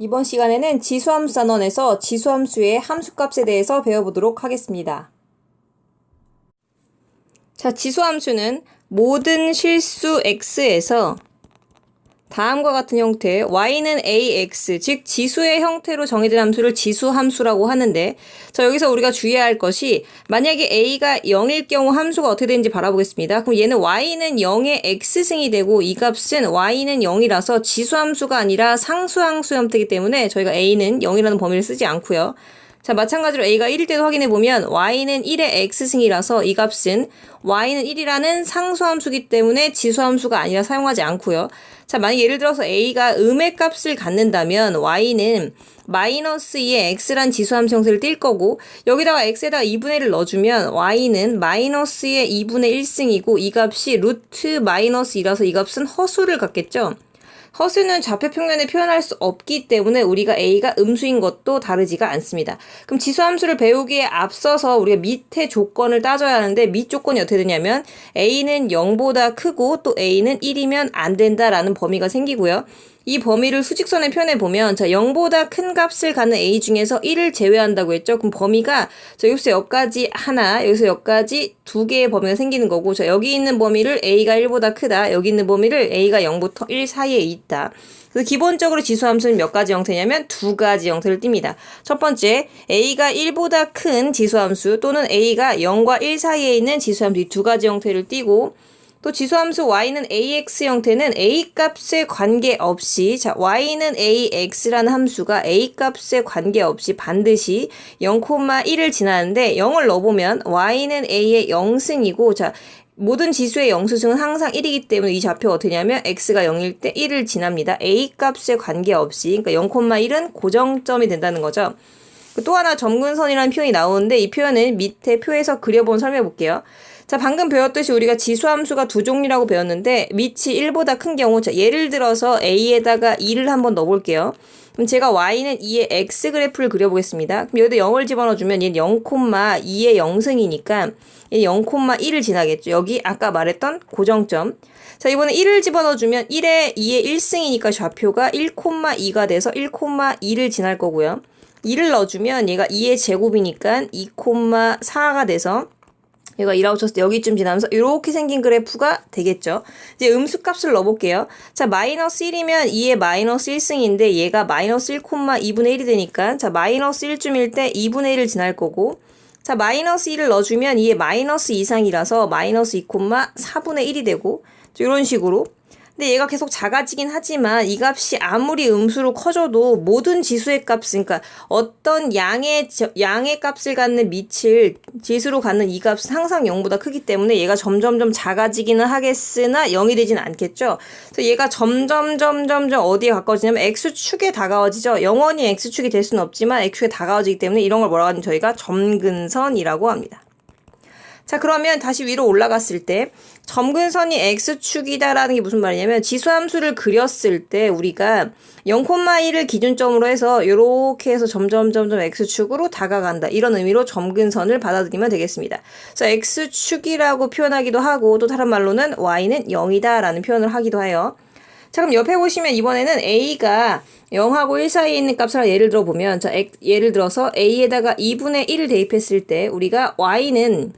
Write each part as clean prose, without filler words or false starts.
이번 시간에는 지수함수 단원에서 지수함수의 함수값에 대해서 배워보도록 하겠습니다. 자, 지수함수는 모든 실수 x에서 다음과 같은 형태 y는 ax, 즉 지수의 형태로 정의된 함수를 지수함수라고 하는데, 자, 여기서 우리가 주의해야 할 것이 만약에 a가 0일 경우 함수가 어떻게 되는지 바라보겠습니다. 그럼 얘는 y는 0의 x승이 되고 이 값은 y는 0이라서 지수함수가 아니라 상수함수 형태이기 때문에 저희가 a는 0이라는 범위를 쓰지 않고요. 자, 마찬가지로 a가 1일 때도 확인해보면 y는 1의 x승이라서 이 값은 y는 1이라는 상수함수이기 때문에 지수함수가 아니라 사용하지 않고요. 자, 만약 예를 들어서 a가 음의 값을 갖는다면 y는 마이너스 2의 x란 지수함수 형태를 띌 거고, 여기다가 x에다가 2분의 1을 넣어주면 y는 마이너스 2의 2분의 1승이고 이 값이 루트 마이너스 2라서 이 값은 허수를 갖겠죠. 허수는 좌표평면에 표현할 수 없기 때문에 우리가 a가 음수인 것도 다르지가 않습니다. 그럼 지수함수를 배우기에 앞서서 우리가 밑에 조건을 따져야 하는데, 밑 조건이 어떻게 되냐면 a는 0보다 크고 또 a는 1이면 안 된다라는 범위가 생기고요. 이 범위를 수직선에 표현해보면, 자, 0보다 큰 값을 갖는 a 중에서 1을 제외한다고 했죠. 그럼 범위가 여기서 여기까지 하나, 여기서 여기까지 두 개의 범위가 생기는 거고, 자, 여기 있는 범위를 a가 1보다 크다, 여기 있는 범위를 a가 0부터 1 사이에 있다. 그래서 기본적으로 지수함수는 몇 가지 형태냐면 두 가지 형태를 띱니다. 첫 번째, a가 1보다 큰 지수함수 또는 a가 0과 1 사이에 있는 지수함수, 이 두 가지 형태를 띄고, 또 지수함수 y는 ax 형태는 a 값에 관계없이, 자, y는 ax라는 함수가 a 값에 관계없이 반드시 0,1을 지나는데 0을 넣어보면 y는 a의 0승이고, 자, 모든 지수의 영수승은 항상 1이기 때문에 이 좌표가 어떻게 되냐면 x가 0일 때 1을 지납니다. a 값에 관계없이. 그러니까 0,1은 고정점이 된다는 거죠. 또 하나 점근선이라는 표현이 나오는데, 이 표현은 밑에 표에서 그려본 설명해 볼게요. 자, 방금 배웠듯이 우리가 지수함수가 두 종류라고 배웠는데, 밑이 1보다 큰 경우, 자, 예를 들어서 a에다가 2를 한번 넣어볼게요. 그럼 제가 y는 2의 x 그래프를 그려보겠습니다. 그럼 여기다 0을 집어넣어주면 얘는 0,2의 0승이니까 얘는 0,1을 지나겠죠. 여기 아까 말했던 고정점. 자, 이번에 1을 집어넣어주면 1에 2의 1승이니까 좌표가 1,2가 돼서 1,2를 지날 거고요. 2를 넣어주면 얘가 2의 제곱이니까 2,4가 돼서 얘가 2라고 쳤을 때 여기쯤 지나면서 이렇게 생긴 그래프가 되겠죠. 이제 음수값을 넣어볼게요. 자, 마이너스 1이면 2의 마이너스 1승인데 얘가 마이너스 1,2분의 1이 되니까, 자, 마이너스 1쯤일 때 2분의 1을 지날 거고, 자, 마이너스 1을 넣어주면 2의 마이너스 이상이라서 마이너스 2,4분의 1이 되고, 이런 식으로. 근데 얘가 계속 작아지긴 하지만 이 값이 아무리 음수로 커져도 모든 지수의 값은, 그러니까 어떤 양의 값을 갖는 밑을 지수로 갖는 이 값은 항상 0보다 크기 때문에 얘가 점점점 작아지기는 하겠으나 0이 되진 않겠죠. 그래서 얘가 점점 어디에 가까워지냐면 x축에 다가워지죠. 영원히 x축이 될 수는 없지만 x축에 다가워지기 때문에 이런 걸 뭐라고 하냐면 저희가 점근선이라고 합니다. 자, 그러면 다시 위로 올라갔을 때 점근선이 x축이다라는 게 무슨 말이냐면, 지수함수를 그렸을 때 우리가 0,1을 기준점으로 해서 이렇게 해서 점점 x축으로 다가간다, 이런 의미로 점근선을 받아들이면 되겠습니다. 그래서 x축이라고 표현하기도 하고, 또 다른 말로는 y는 0이다 라는 표현을 하기도 해요. 자, 그럼 옆에 보시면 이번에는 a가 0하고 1 사이에 있는 값을 예를 들어 보면, 자, 예를 들어서 a에다가 2분의 1을 대입했을 때 우리가 y는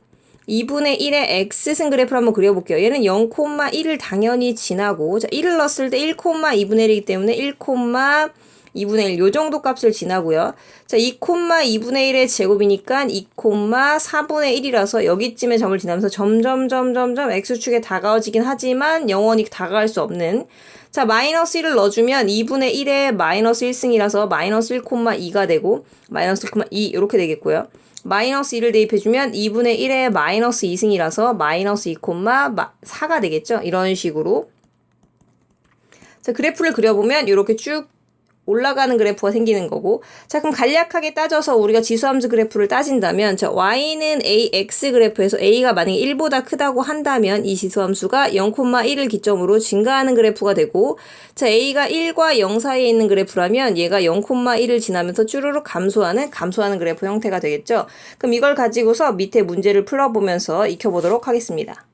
2분의 1의 x승 그래프를 한번 그려볼게요. 얘는 0,1을 당연히 지나고, 자, 1을 넣었을 때 1,2분의 1이기 때문에 1,2분의 1, 요 정도 값을 지나고요. 자, 2,2분의 1의 제곱이니까 2,4분의 1이라서 여기쯤에 점을 지나면서 점점 x축에 다가워지긴 하지만 영원히 다가갈 수 없는, 자, 마이너스 1을 넣어주면 2분의 1의 마이너스 1승이라서 마이너스 1,2가 되고, 마이너스 1,2 이렇게 되겠고요. 마이너스 1을 대입해주면 2분의 1의 마이너스 2승이라서 마이너스 2,4가 되겠죠. 이런 식으로. 자, 그래프를 그려보면 이렇게 쭉 올라가는 그래프가 생기는 거고, 자, 그럼 간략하게 따져서 우리가 지수함수 그래프를 따진다면, 자, y는 ax 그래프에서 a가 만약에 1보다 크다고 한다면 이 지수함수가 0,1을 기점으로 증가하는 그래프가 되고, 자, a가 1과 0 사이에 있는 그래프라면 얘가 0,1을 지나면서 쭈루룩 감소하는 그래프 형태가 되겠죠. 그럼 이걸 가지고서 밑에 문제를 풀어보면서 익혀보도록 하겠습니다.